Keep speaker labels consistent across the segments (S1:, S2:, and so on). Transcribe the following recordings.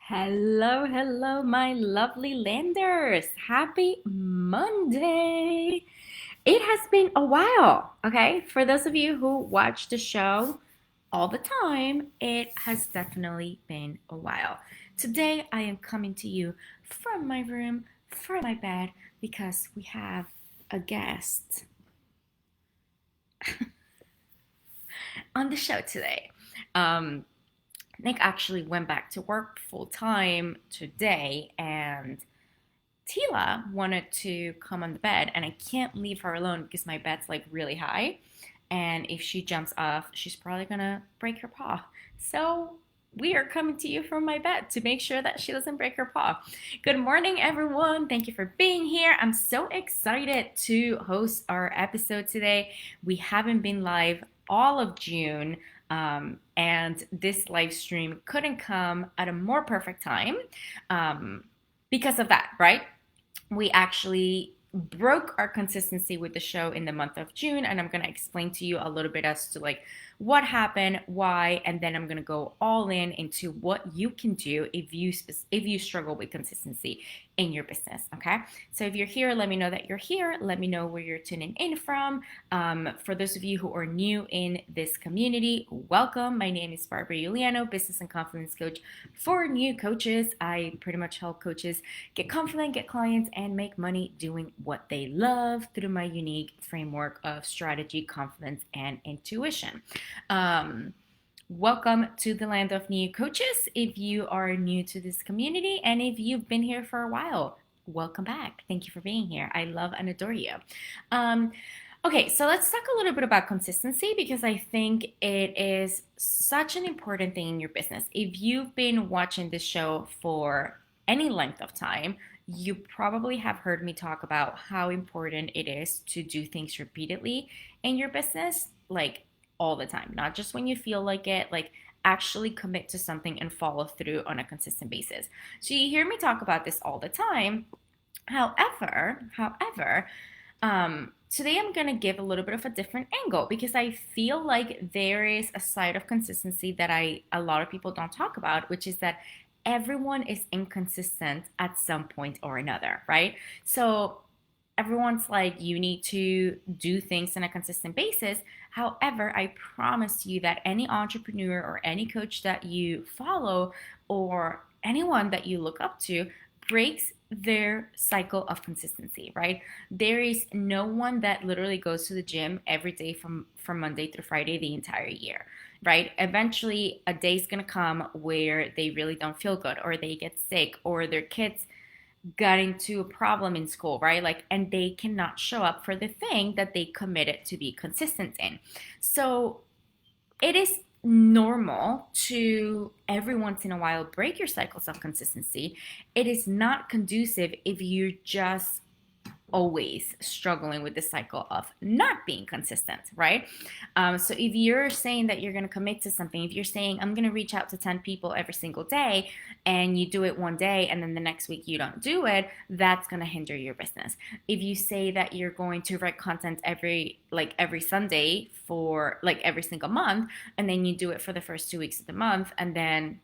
S1: Hello, my lovely landers. Happy Monday. It has been a while, okay? For those of you who watch the show all the time, it has definitely been a while. Today, I am coming to you from my room, from my bed, because we have a guest on the show today. Um, Nick actually went back to work full time today, and Tila wanted to come on the bed, and I can't leave her alone because my bed's like really high. And if she jumps off, she's probably gonna break her paw. So we are coming to you from my bed to make sure that she doesn't break her paw. Good morning, everyone. Thank you for being here. I'm so excited to host our episode today. We haven't been live all of June. And this live stream couldn't come at a more perfect time because of that, right? We actually broke our consistency with the show in the month of June, and I'm going to explain to you a little bit as to like what happened, why, and then I'm going to go all in into what you can do if you struggle with consistency in your business. Okay, so if you're here, let me know that you're here. Let me know where you're tuning in from. For those of you who are new in this community, welcome. My name is Barbara Iuliano, business and confidence coach for new coaches. I pretty much help coaches get confident, get clients, and make money doing what they love through my unique framework of strategy, confidence, and intuition. Um, Welcome to the land of new coaches. If you are new to this community and if you've been here for a while, welcome back. Thank you for being here. I love and adore you. Um, okay, so let's talk a little bit about consistency because I think it is such an important thing in your business. If you've been watching this show for any length of time, you probably have heard me talk about how important it is to do things repeatedly in your business, like all the time, not just when you feel like it, like actually commit to something and follow through on a consistent basis. So you hear me talk about this all the time. However, today I'm going to give a little bit of a different angle because I feel like there is a side of consistency that a lot of people don't talk about, which is that everyone is inconsistent at some point or another, right? So everyone's like, you need to do things on a consistent basis. However, I promise you that any entrepreneur or any coach that you follow or anyone that you look up to breaks their cycle of consistency, right? There is no one that literally goes to the gym every day from Monday through Friday the entire year, right? Eventually a day's gonna come where they really don't feel good or they get sick or their kids got into a problem in school, right? Like, and they cannot show up for the thing that they committed to be consistent in. So it is normal to every once in a while break your cycles of consistency. It is not conducive if you just always struggling with the cycle of not being consistent, right? So if you're saying that you're going to commit to something, if you're saying, I'm going to reach out to 10 people every single day, and you do it one day and then the next week you don't do it, that's going to hinder your business. If you say that you're going to write content every Sunday for like every single month, and then you do it for the first 2 weeks of the month, and then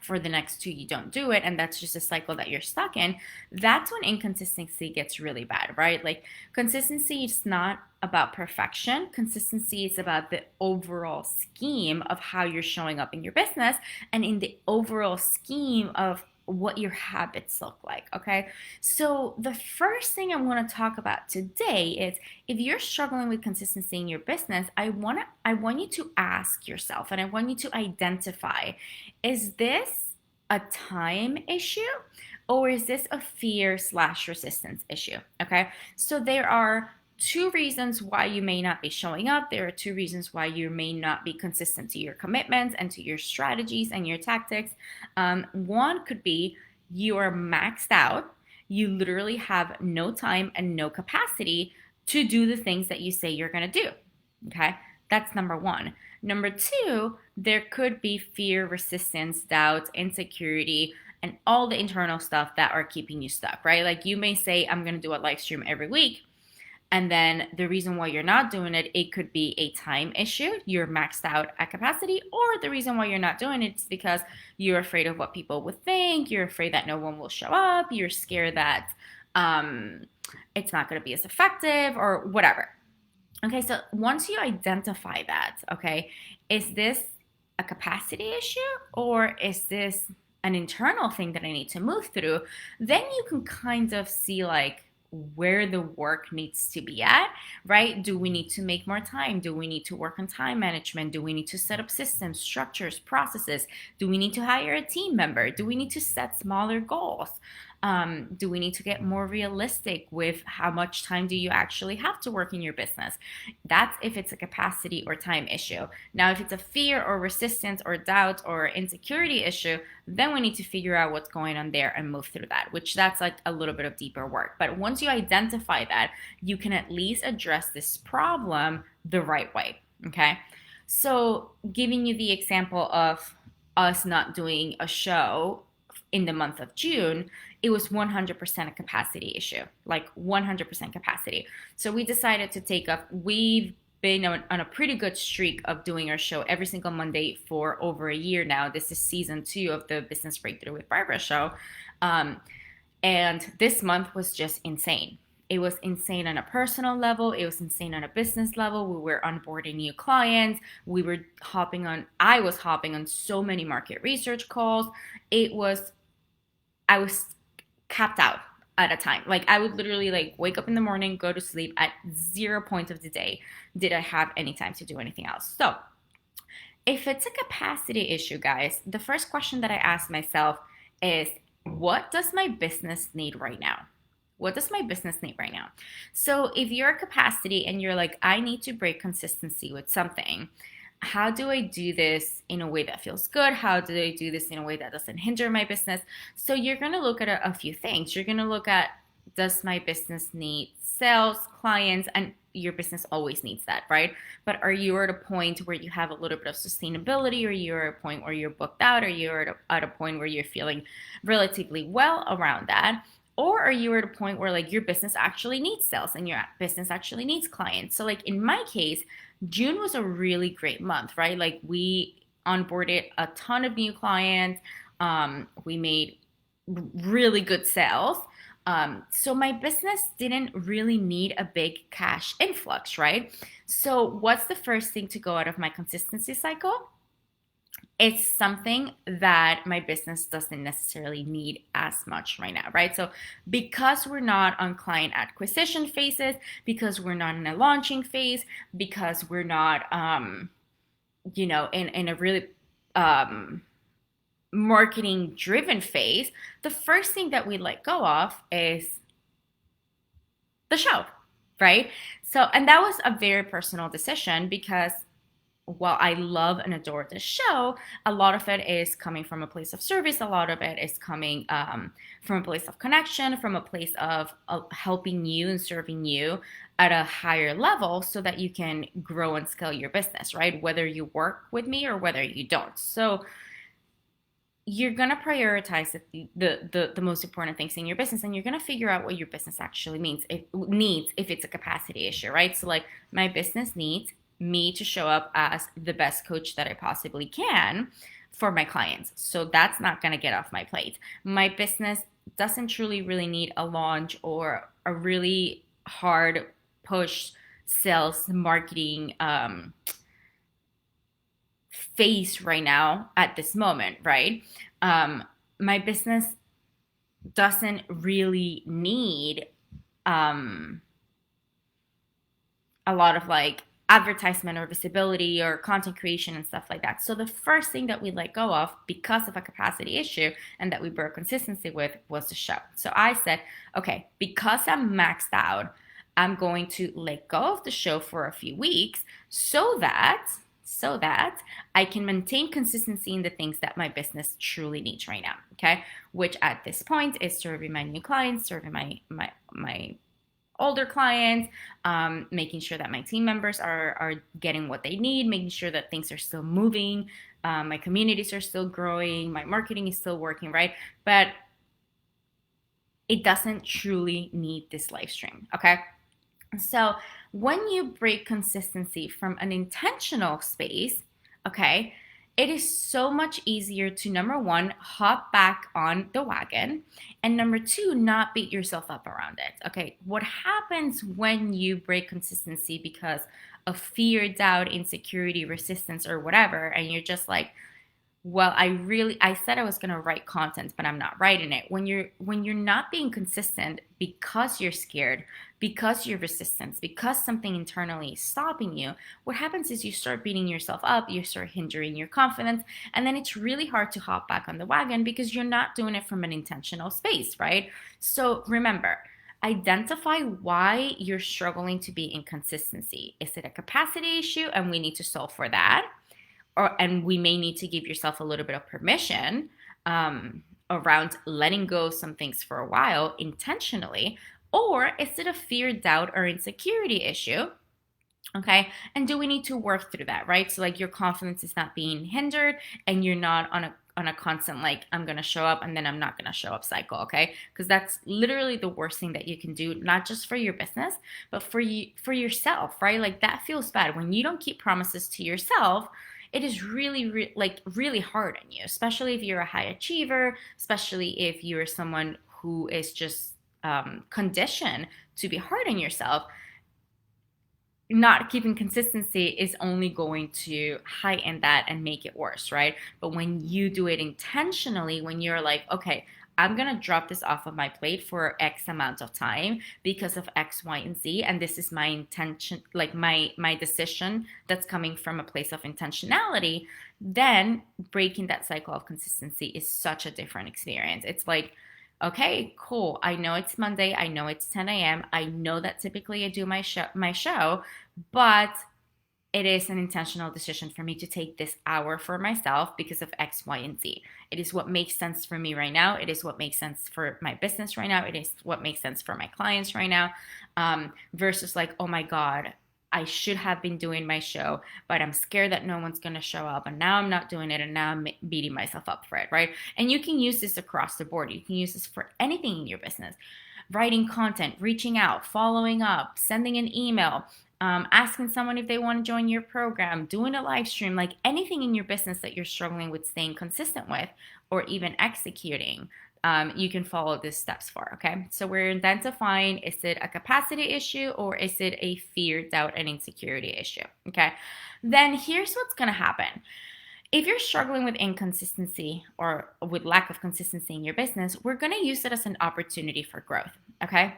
S1: for the next two you don't do it, and that's just a cycle that you're stuck in, that's when inconsistency gets really bad, right? Like, consistency is not about perfection. Consistency is about the overall scheme of how you're showing up in your business and in the overall scheme of what your habits look like. Okay, so the first thing I want to talk about today is, if you're struggling with consistency in your business, I want you to ask yourself, and I want you to identify, is this a time issue or is this a fear slash resistance issue? Okay, so there are two reasons why you may not be showing up. There are two reasons why you may not be consistent to your commitments and to your strategies and your tactics. One could be you are maxed out. You literally have no time and no capacity to do the things that you say you're going to do. Okay, that's number one. Number two, there could be fear, resistance, doubt, insecurity, and all the internal stuff that are keeping you stuck, right? Like, you may say, I'm going to do a live stream every week, And then the reason why you're not doing it, it could be a time issue. You're maxed out at capacity, or the reason why you're not doing it is because you're afraid of what people would think. You're afraid that no one will show up. You're scared that it's not going to be as effective or whatever. Okay, so once you identify that, okay, is this a capacity issue or is this an internal thing that I need to move through? Then you can kind of see like where the work needs to be at, right? Do we need to make more time? Do we need to work on time management? Do we need to set up systems, structures, processes? Do we need to hire a team member? Do we need to set smaller goals? Do we need to get more realistic with how much time do you actually have to work in your business? That's if it's a capacity or time issue. Now, if it's a fear or resistance or doubt or insecurity issue, then we need to figure out what's going on there and move through that, which that's like a little bit of deeper work. But once you identify that, you can at least address this problem the right way, okay? So giving you the example of us not doing a show in the month of June, it was 100% a capacity issue, like 100% capacity. So we decided to take up, we've been on a pretty good streak of doing our show every single Monday for over a year now. This is season 2 of the Business Breakthrough with Barbara show. And this month was just insane. It was insane on a personal level. It was insane on a business level. We were onboarding new clients. I was hopping on so many market research calls. I was capped out at a time. Like I would literally like wake up in the morning, go to sleep at 0 point of the day. Did I have any time to do anything else? So if it's a capacity issue, guys, the first question that I ask myself is, what does my business need right now? What does my business need right now? So if you're a capacity and you're like, I need to break consistency with something, how do I do this in a way that feels good? How do I do this in a way that doesn't hinder my business? So you're going to look at a few things. You're going to look at, does my business need sales, clients, and your business always needs that, right? But are you at a point where you have a little bit of sustainability, or you're at a point where you're booked out, or you're at a point where you're feeling relatively well around that? Or are you at a point where like your business actually needs sales and your business actually needs clients? So like in my case, June was a really great month, right? Like we onboarded a ton of new clients. We made really good sales. So my business didn't really need a big cash influx, right? So what's the first thing to go out of my consistency cycle? It's something that my business doesn't necessarily need as much right now, right? So because we're not on client acquisition phases, because we're not in a launching phase, because we're not, in a really marketing driven phase, the first thing that we let go of is the show, right? So, and that was a very personal decision because while I love and adore the show, a lot of it is coming from a place of service. A lot of it is coming from a place of connection, from a place of helping you and serving you at a higher level so that you can grow and scale your business, right? Whether you work with me or whether you don't. So you're going to prioritize the most important things in your business, and you're going to figure out what your business actually needs if it's a capacity issue, right? So like my business needs me to show up as the best coach that I possibly can for my clients. So that's not going to get off my plate. My business doesn't truly really need a launch or a really hard push sales marketing phase right now at this moment, right? My business doesn't really need a lot of like advertisement or visibility or content creation and stuff like that. So the first thing that we let go of because of a capacity issue and that we broke consistency with was the show. So I said, okay, because I'm maxed out, I'm going to let go of the show for a few weeks so that I can maintain consistency in the things that my business truly needs right now, okay? Which at this point is serving my new clients, serving my older clients, making sure that my team members are getting what they need, making sure that things are still moving, my communities are still growing, my marketing is still working, right? But it doesn't truly need this live stream, okay? So when you break consistency from an intentional space, okay, it is so much easier to, number one, hop back on the wagon, and number two, not beat yourself up around it. Okay, what happens when you break consistency because of fear, doubt, insecurity, resistance, or whatever, and you're just like, well, I said I was going to write content, but I'm not writing it. When you're not being consistent because you're scared, because you're resistant, because something internally is stopping you, what happens is you start beating yourself up, you start hindering your confidence, and then it's really hard to hop back on the wagon because you're not doing it from an intentional space, right? So remember, identify why you're struggling to be in consistency. Is it a capacity issue and we need to solve for that? And we may need to give yourself a little bit of permission around letting go of some things for a while intentionally, or is it a fear, doubt, or insecurity issue? Okay, and do we need to work through that, right? So like your confidence is not being hindered, and you're not on a constant like I'm gonna show up and then I'm not gonna show up cycle, okay? Because that's literally the worst thing that you can do, not just for your business, but for you, for yourself, right? Like that feels bad when you don't keep promises to yourself. It is really, like really hard on you, especially if you're a high achiever, especially if you're someone who is just conditioned to be hard on yourself. Not keeping consistency is only going to heighten that and make it worse, right? But when you do it intentionally, when you're like, okay, I'm gonna drop this off of my plate for X amount of time because of X, Y, and Z, and this is my intention, like my decision that's coming from a place of intentionality, then breaking that cycle of consistency is such a different experience. It's like, okay, cool. I know it's Monday. I know it's 10 a.m. I know that typically I do my show, but it is an intentional decision for me to take this hour for myself because of X, Y, and Z. It is what makes sense for me right now. It is what makes sense for my business right now. It is what makes sense for my clients right now. Versus like, oh my God, I should have been doing my show, but I'm scared that no one's going to show up. And now I'm not doing it. And now I'm beating myself up for it, right? And you can use this across the board. You can use this for anything in your business: writing content, reaching out, following up, sending an email, asking someone if they want to join your program, doing a live stream, like anything in your business that you're struggling with staying consistent with or even executing. You can follow these steps for, okay? So we're identifying, is it a capacity issue or is it a fear, doubt, and insecurity issue, okay? Then here's what's gonna happen. If you're struggling with inconsistency or with lack of consistency in your business, we're gonna use it as an opportunity for growth, okay?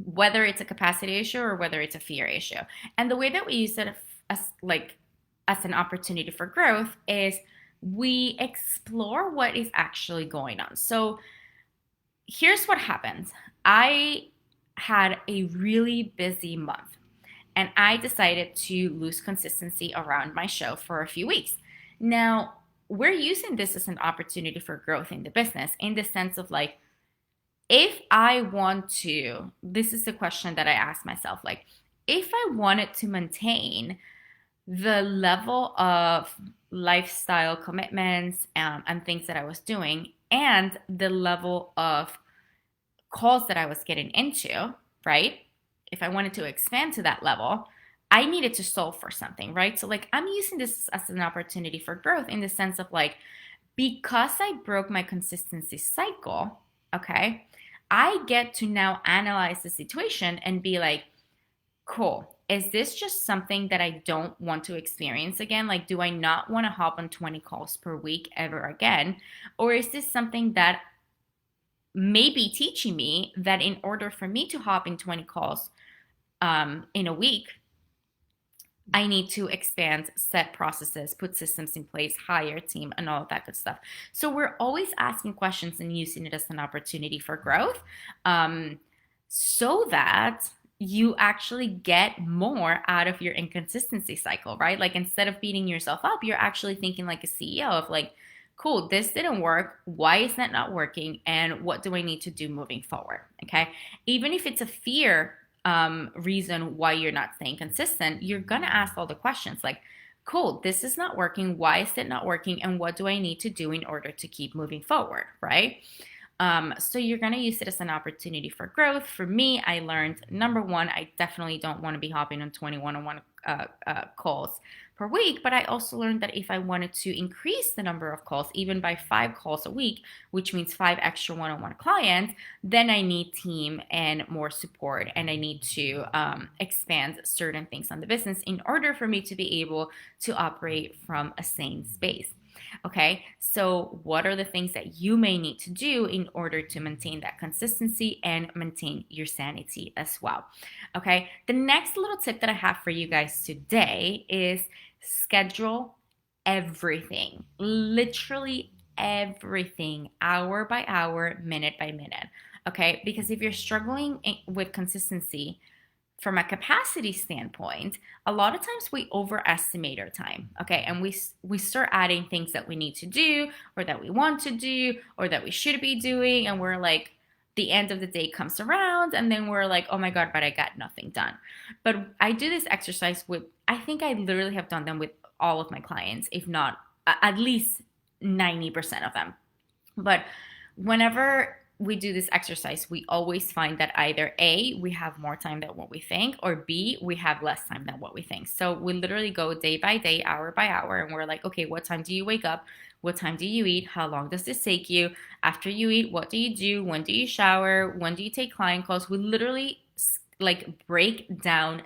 S1: Whether it's a capacity issue or whether it's a fear issue. And the way that we use it as an opportunity for growth is we explore what is actually going on. So here's what happens. I had a really busy month and I decided to lose consistency around my show for a few weeks. Now, we're using this as an opportunity for growth in the business in the sense of like, if I want to, this is the question that I ask myself, like, if I wanted to maintain the level of lifestyle commitments and things that I was doing and the level of calls that I was getting into, right? If I wanted to expand to that level, I needed to solve for something, right? So, like, I'm using this as an opportunity for growth in the sense of like, because I broke my consistency cycle, okay, I get to now analyze the situation and be like, cool, is this just something that I don't want to experience again? Like, do I not want to hop on 20 calls per week ever again? Or is this something that may be teaching me that in order for me to hop in 20 calls in a week, I need to expand, set processes, put systems in place, hire a team, and all of that good stuff. So we're always asking questions and using it as an opportunity for growth, so that you actually get more out of your inconsistency cycle, right? Like, instead of beating yourself up, you're actually thinking like a CEO of like, cool, this didn't work. Why is that not working? And what do I need to do moving forward? Okay. Even if it's a fear reason why you're not staying consistent, you're going to ask all the questions like, cool, this is not working. Why is it not working? And what do I need to do in order to keep moving forward? Right. So you're going to use it as an opportunity for growth. For me, I learned number one, I definitely don't want to be hopping on 20 one-on-one calls per week, but I also learned that if I wanted to increase the number of calls, even by 5 calls a week, which means 5 extra one-on-one clients, then I need team and more support, and I need to expand certain things on the business in order for me to be able to operate from a sane space. Okay, so what are the things that you may need to do in order to maintain that consistency and maintain your sanity as well? Okay, the next little tip that I have for you guys today is schedule everything, literally everything, hour by hour, minute by minute. Okay, because if you're struggling with consistency, from a capacity standpoint, a lot of times we overestimate our time, okay? And we start adding things that we need to do or that we want to do or that we should be doing, and we're like, the end of the day comes around and then we're like, oh my God, but I got nothing done. But I do this exercise with, I think I literally have done them with all of my clients, if not at least 90% of them. But whenever we do this exercise, we always find that either A, we have more time than what we think, or B, we have less time than what we think. So we literally go day by day, hour by hour, and we're like, okay, what time do you wake up? What time do you eat? How long does this take you? After you eat, what do you do? When do you shower? When do you take client calls? We literally like break down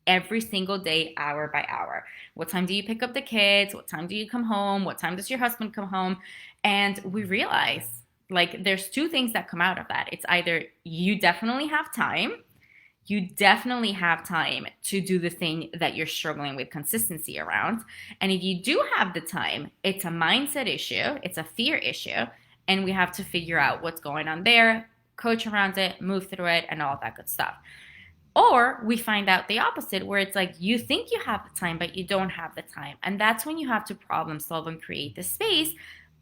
S1: every single day, hour by hour. What time do you pick up the kids? What time do you come home? What time does your husband come home? And we realize, like, there's two things that come out of that. It's either you definitely have time to do the thing that you're struggling with consistency around. And if you do have the time, it's a mindset issue, it's a fear issue, and we have to figure out what's going on there, coach around it, move through it, and all that good stuff. Or we find out the opposite, where it's like you think you have the time, but you don't have the time. And that's when you have to problem solve and create the space,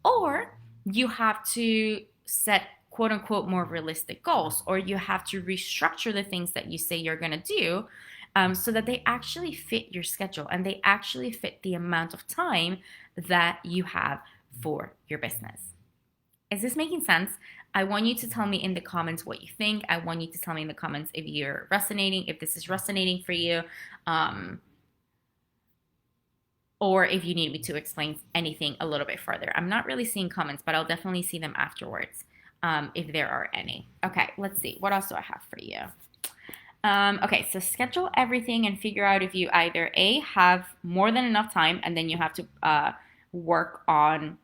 S1: or you have to set quote unquote more realistic goals, or you have to restructure the things that you say you're going to do so that they actually fit your schedule and they actually fit the amount of time that you have for your business. Is this making sense? I want you to tell me in the comments what you think. I want you to tell me in the comments if you're resonating, if this is resonating for you. Or if you need me to explain anything a little bit further. I'm not really seeing comments, but I'll definitely see them afterwards if there are any. Okay, let's see. What else do I have for you? Okay, so schedule everything and figure out if you either A, have more than enough time, and then you have to work on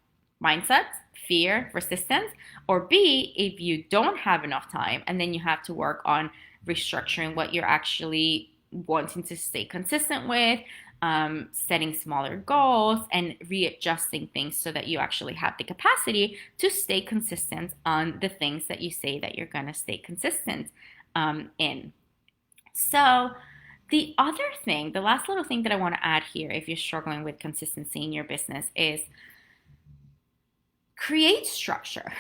S1: mindset, fear, resistance, or B, if you don't have enough time, and then you have to work on restructuring what you're actually wanting to stay consistent with, setting smaller goals and readjusting things so that you actually have the capacity to stay consistent on the things that you say that you're going to stay consistent in. So the other thing, the last little thing that I want to add here, if you're struggling with consistency in your business, is create structure.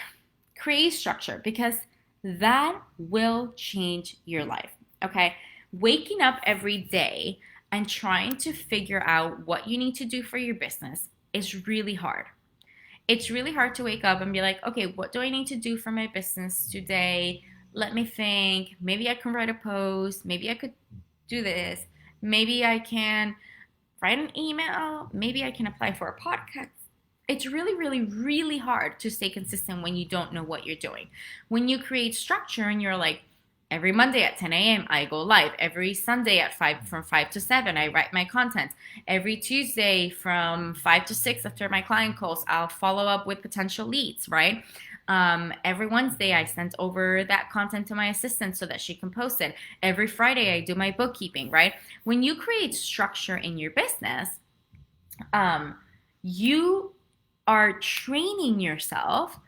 S1: Create structure, because that will change your life. Okay? Waking up every day and trying to figure out what you need to do for your business is really hard. It's really hard to wake up and be like, okay, what do I need to do for my business today? Let me think. Maybe I can write a post. Maybe I could do this. Maybe I can write an email. Maybe I can apply for a podcast. It's really, really, really hard to stay consistent when you don't know what you're doing. When you create structure and you're like, every Monday at 10 a.m. I go live. Every Sunday at 5, from 5 to 7, I write my content. Every Tuesday from 5 to 6 after my client calls, I'll follow up with potential leads, right? Every Wednesday, I send over that content to my assistant so that she can post it. Every Friday, I do my bookkeeping, right? When you create structure in your business, you are training yourself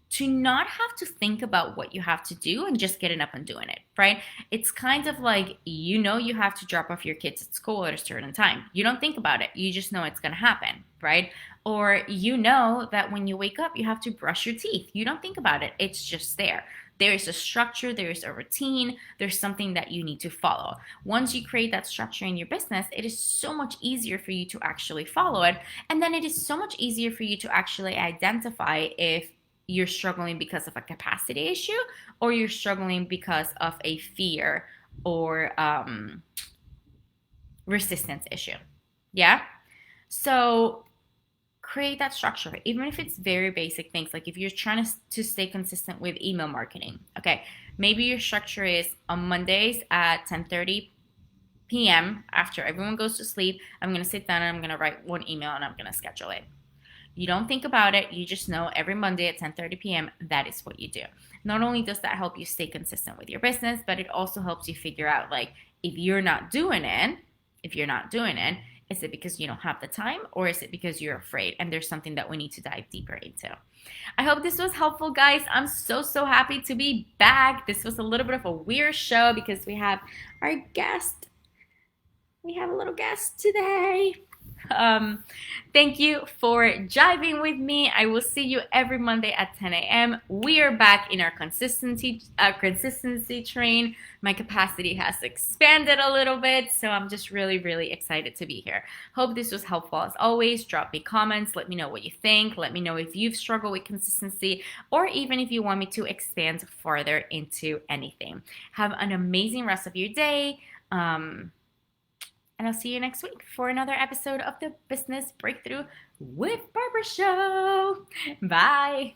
S1: to not have to think about what you have to do and just getting up and doing it, right? It's kind of like, you know, you have to drop off your kids at school at a certain time. You don't think about it. You just know it's going to happen, right? Or you know that when you wake up, you have to brush your teeth. You don't think about it. It's just there. There is a structure, there is a routine, there's something that you need to follow. Once you create that structure in your business, it is so much easier for you to actually follow it. And then it is so much easier for you to actually identify if you're struggling because of a capacity issue, or you're struggling because of a fear or resistance issue. Yeah? So create that structure, even if it's very basic things. Like if you're trying to stay consistent with email marketing, okay, maybe your structure is on Mondays at 10:30 p.m. after everyone goes to sleep, I'm going to sit down and I'm going to write one email and I'm going to schedule it. You don't think about it, you just know every Monday at 10:30 p.m. that is what you do. Not only does that help you stay consistent with your business, but it also helps you figure out, like, if you're not doing it, is it because you don't have the time, or is it because you're afraid and there's something that we need to dive deeper into? I hope this was helpful, guys. I'm so happy to be back. This was a little bit of a weird show because we have our guest. We have a little guest today. Thank you for jiving with me. I will see you every Monday at 10 a.m. We are back in our consistency train. My capacity has expanded a little bit, so I'm just really excited to be here. Hope this was helpful. As always, drop me comments. Let me know what you think. Let me know if you've struggled with consistency, or even if you want me to expand further into anything. Have an amazing rest of your day. And I'll see you next week for another episode of the Business Breakthrough with Barbara Show. Bye.